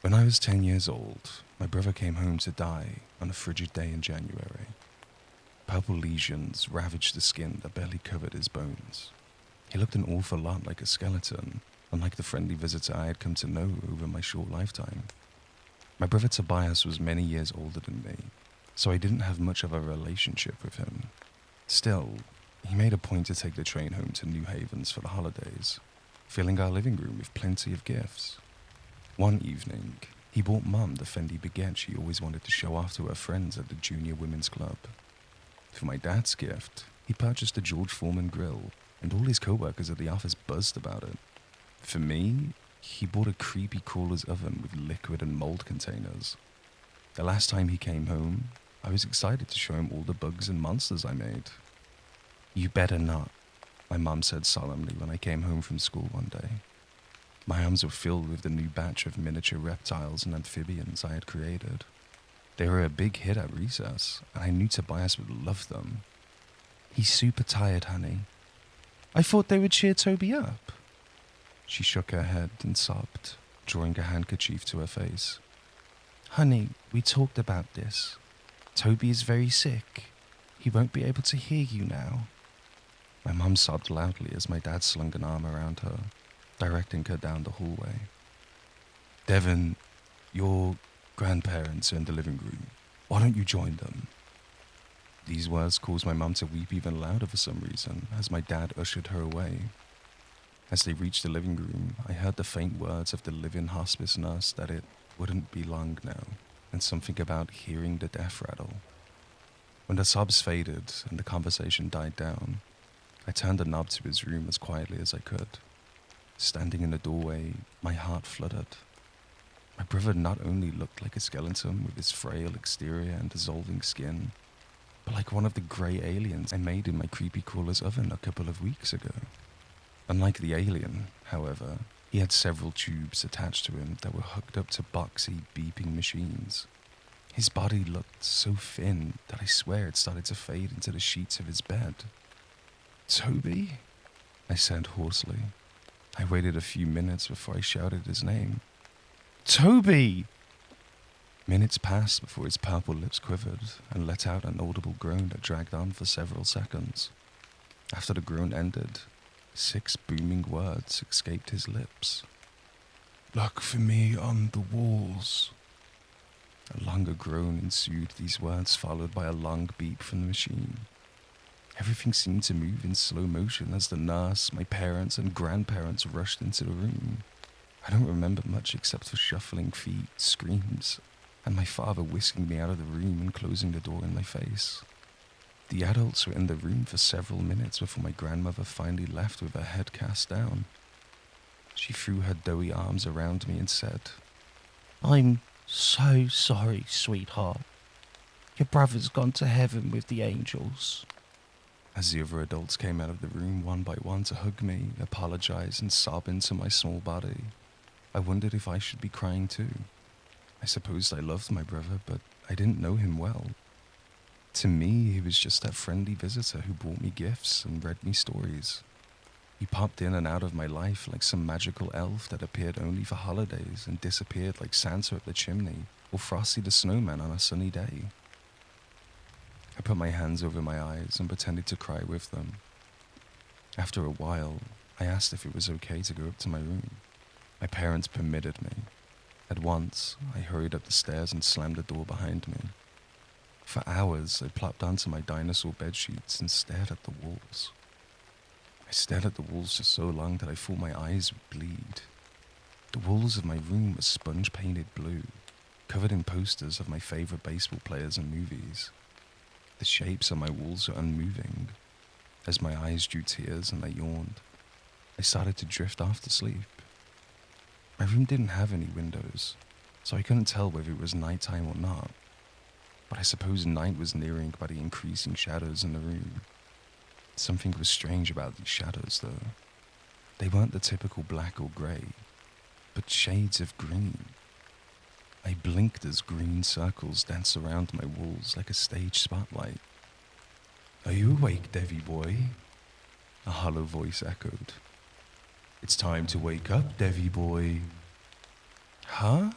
When I was 10 years old, my brother came home to die on a frigid day in January. Purple lesions ravaged the skin that barely covered his bones. He looked an awful lot like a skeleton, unlike the friendly visitor I had come to know over my short lifetime. My brother Tobias was many years older than me, so I didn't have much of a relationship with him. Still, he made a point to take the train home to New Havens for the holidays, filling our living room with plenty of gifts. One evening, he bought Mum the Fendi baguette she always wanted to show off to her friends at the Junior Women's Club. For my dad's gift, he purchased a George Foreman grill, and all his co-workers at the office buzzed about it. For me, he bought a creepy crawler's oven with liquid and mold containers. The last time he came home, I was excited to show him all the bugs and monsters I made. "You better not," my mum said solemnly when I came home from school one day. My arms were filled with the new batch of miniature reptiles and amphibians I had created. They were a big hit at recess, and I knew Tobias would love them. "He's super tired, honey. I thought they would cheer Toby up." She shook her head and sobbed, drawing a handkerchief to her face. "Honey, we talked about this. Toby is very sick. He won't be able to hear you now." My mum sobbed loudly as my dad slung an arm around her, directing her down the hallway. "Devon, your grandparents are in the living room. Why don't you join them?" These words caused my mum to weep even louder for some reason as my dad ushered her away. As they reached the living room, I heard the faint words of the live-in hospice nurse that it wouldn't be long now, and something about hearing the death rattle. When the sobs faded and the conversation died down, I turned the knob to his room as quietly as I could. Standing in the doorway, my heart fluttered. My brother not only looked like a skeleton with his frail exterior and dissolving skin, but like one of the grey aliens I made in my creepy crawler's oven a couple of weeks ago. Unlike the alien, however, he had several tubes attached to him that were hooked up to boxy, beeping machines. His body looked so thin that I swear it started to fade into the sheets of his bed. "Toby?" I said hoarsely. I waited a few minutes before I shouted his name. "Toby!" Minutes passed before his purple lips quivered and let out an audible groan that dragged on for several seconds. After the groan ended, 6 booming words escaped his lips. "Look for me on the walls." A longer groan ensued, these words followed by a long beep from the machine. Everything seemed to move in slow motion as the nurse, my parents, and grandparents rushed into the room. I don't remember much except for shuffling feet, screams, and my father whisking me out of the room and closing the door in my face. The adults were in the room for several minutes before my grandmother finally left with her head cast down. She threw her doughy arms around me and said, "I'm so sorry, sweetheart. Your brother's gone to heaven with the angels." As the other adults came out of the room one by one to hug me, apologize, and sob into my small body, I wondered if I should be crying too. I supposed I loved my brother, but I didn't know him well. To me, he was just that friendly visitor who brought me gifts and read me stories. He popped in and out of my life like some magical elf that appeared only for holidays and disappeared like Santa up the chimney or Frosty the Snowman on a sunny day. I put my hands over my eyes and pretended to cry with them. After a while, I asked if it was okay to go up to my room. My parents permitted me. At once, I hurried up the stairs and slammed the door behind me. For hours, I plopped onto my dinosaur bedsheets and stared at the walls. I stared at the walls for so long that I thought my eyes would bleed. The walls of my room were sponge-painted blue, covered in posters of my favorite baseball players and movies. The shapes on my walls were unmoving. As my eyes drew tears and I yawned, I started to drift off to sleep. My room didn't have any windows, so I couldn't tell whether it was nighttime or not. But I suppose night was nearing by the increasing shadows in the room. Something was strange about these shadows, though. They weren't the typical black or grey, but shades of green. I blinked as green circles danced around my walls like a stage spotlight. "Are you awake, Devi boy?" a hollow voice echoed. "It's time to wake up, Devi boy." "Huh?"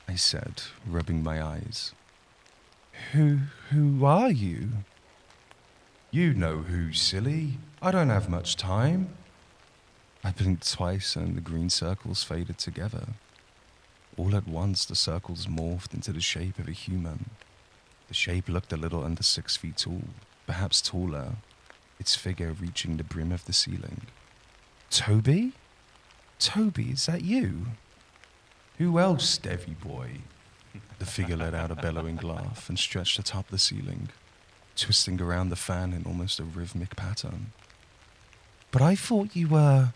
I said, rubbing my eyes. Who are you? You know who, silly. I don't have much time. I blinked twice and the green circles faded together. All at once, the circles morphed into the shape of a human. The shape looked a little under 6 feet tall, perhaps taller, its figure reaching the brim of the ceiling. Toby? Toby, is that you? Who else, Davy boy? The figure let out a bellowing laugh and stretched atop the ceiling, twisting around the fan in almost a rhythmic pattern. But I thought you were...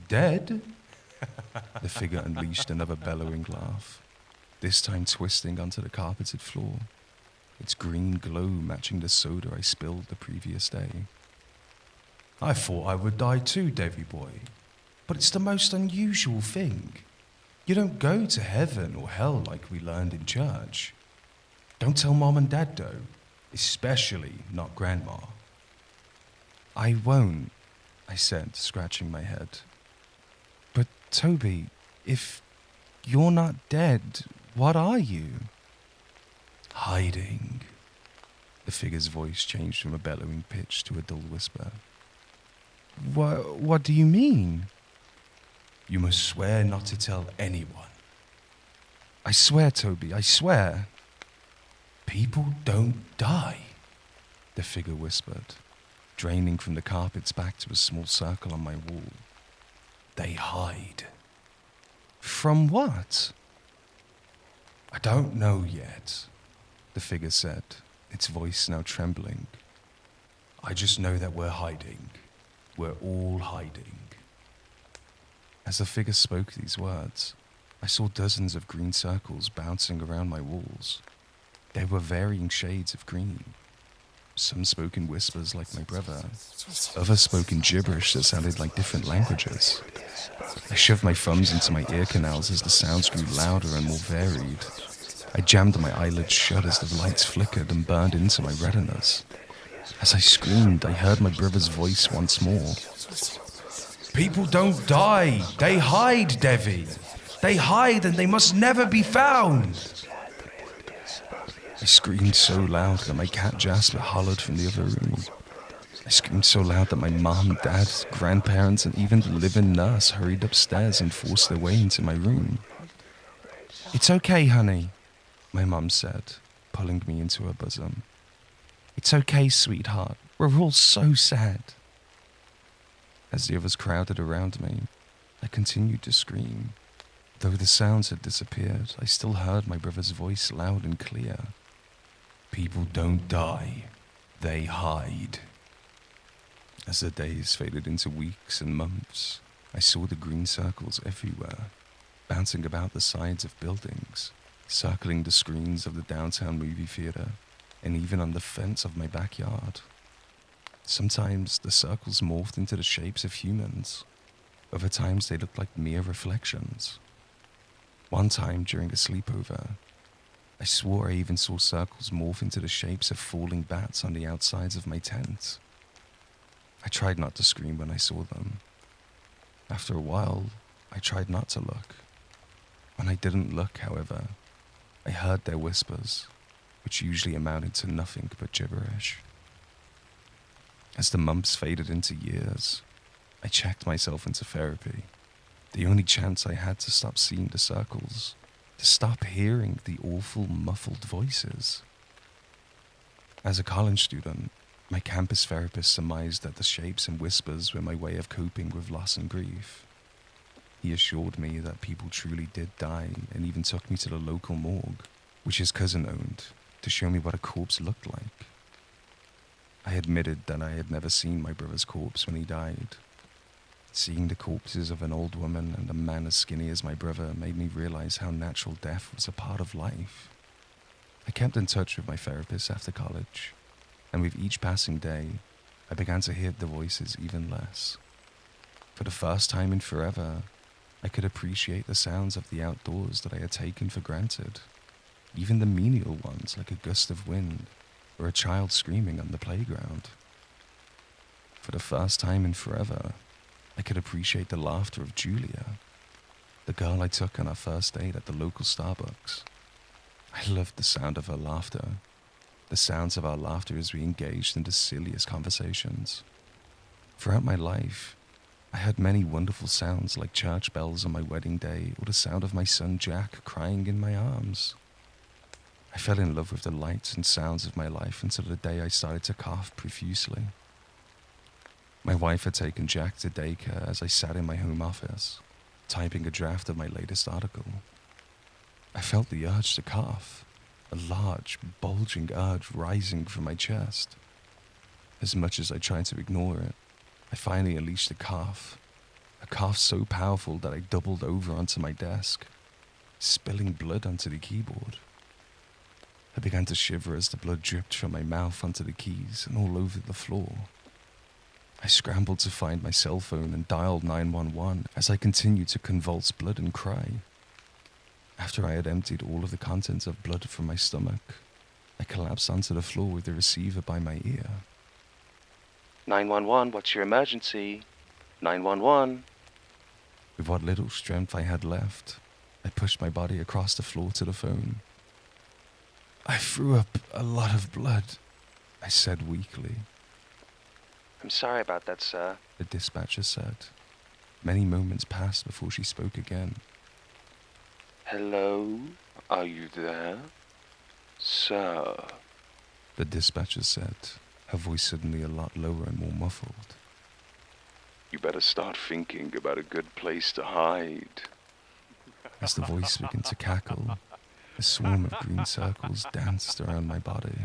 dead? The figure unleashed another bellowing laugh, this time twisting onto the carpeted floor, its green glow matching the soda I spilled the previous day. I thought I would die too, Davy boy, but it's the most unusual thing. You don't go to heaven or hell like we learned in church. Don't tell Mom and Dad though, especially not Grandma. I won't, I said, scratching my head. But Toby, if you're not dead, what are you? Hiding. The figure's voice changed from a bellowing pitch to a dull whisper. What do you mean? You must swear not to tell anyone. I swear, Toby, I swear. People don't die, the figure whispered, draining from the carpets back to a small circle on my wall. They hide. From what? I don't know yet, the figure said, its voice now trembling. I just know that we're hiding. We're all hiding. As the figure spoke these words, I saw dozens of green circles bouncing around my walls. They were varying shades of green. Some spoke in whispers like my brother. Others spoke in gibberish that sounded like different languages. I shoved my thumbs into my ear canals as the sounds grew louder and more varied. I jammed my eyelids shut as the lights flickered and burned into my retinas. As I screamed, I heard my brother's voice once more. People don't die. They hide, Devi. They hide and they must never be found. I screamed so loud that my cat Jasper hollered from the other room. I screamed so loud that my mom, dad, grandparents, and even the live-in nurse hurried upstairs and forced their way into my room. It's okay, honey, my mom said, pulling me into her bosom. It's okay, sweetheart. We're all so sad. As the others crowded around me, I continued to scream. Though the sounds had disappeared, I still heard my brother's voice loud and clear. People don't die, they hide. As the days faded into weeks and months, I saw the green circles everywhere, bouncing about the sides of buildings, circling the screens of the downtown movie theater, and even on the fence of my backyard. Sometimes the circles morphed into the shapes of humans. Other times they looked like mere reflections. One time during a sleepover, I swore I even saw circles morph into the shapes of falling bats on the outsides of my tent. I tried not to scream when I saw them. After a while, I tried not to look. When I didn't look, however, I heard their whispers, which usually amounted to nothing but gibberish. As the months faded into years, I checked myself into therapy. The only chance I had to stop seeing the circles, to stop hearing the awful muffled voices. As a college student, my campus therapist surmised that the shapes and whispers were my way of coping with loss and grief. He assured me that people truly did die and even took me to the local morgue, which his cousin owned, to show me what a corpse looked like. I admitted that I had never seen my brother's corpse when he died. Seeing the corpses of an old woman and a man as skinny as my brother made me realize how natural death was a part of life. I kept in touch with my therapist after college, and with each passing day, I began to hear the voices even less. For the first time in forever, I could appreciate the sounds of the outdoors that I had taken for granted, even the menial ones like a gust of wind or a child screaming on the playground. For the first time in forever, I could appreciate the laughter of Julia. The girl I took on our first date at the local Starbucks. I loved the sound of her laughter, the sounds of our laughter as we engaged in the silliest conversations. Throughout my life, I heard many wonderful sounds like church bells on my wedding day or the sound of my son Jack crying in my arms. I fell in love with the lights and sounds of my life until the day I started to cough profusely. My wife had taken Jack to daycare as I sat in my home office, typing a draft of my latest article. I felt the urge to cough, a large, bulging urge rising from my chest. As much as I tried to ignore it, I finally unleashed a cough so powerful that I doubled over onto my desk, spilling blood onto the keyboard. I began to shiver as the blood dripped from my mouth onto the keys and all over the floor. I scrambled to find my cell phone and dialed 911 as I continued to convulse blood and cry. After I had emptied all of the contents of blood from my stomach, I collapsed onto the floor with the receiver by my ear. 911, what's your emergency? 911. With what little strength I had left, I pushed my body across the floor to the phone. I threw up a lot of blood, I said weakly. I'm sorry about that, sir. The dispatcher said. Many moments passed before she spoke again. Hello? Are you there? Sir. The dispatcher said, her voice suddenly a lot lower and more muffled. You better start thinking about a good place to hide. As the voice began to cackle, a swarm of green circles danced around my body.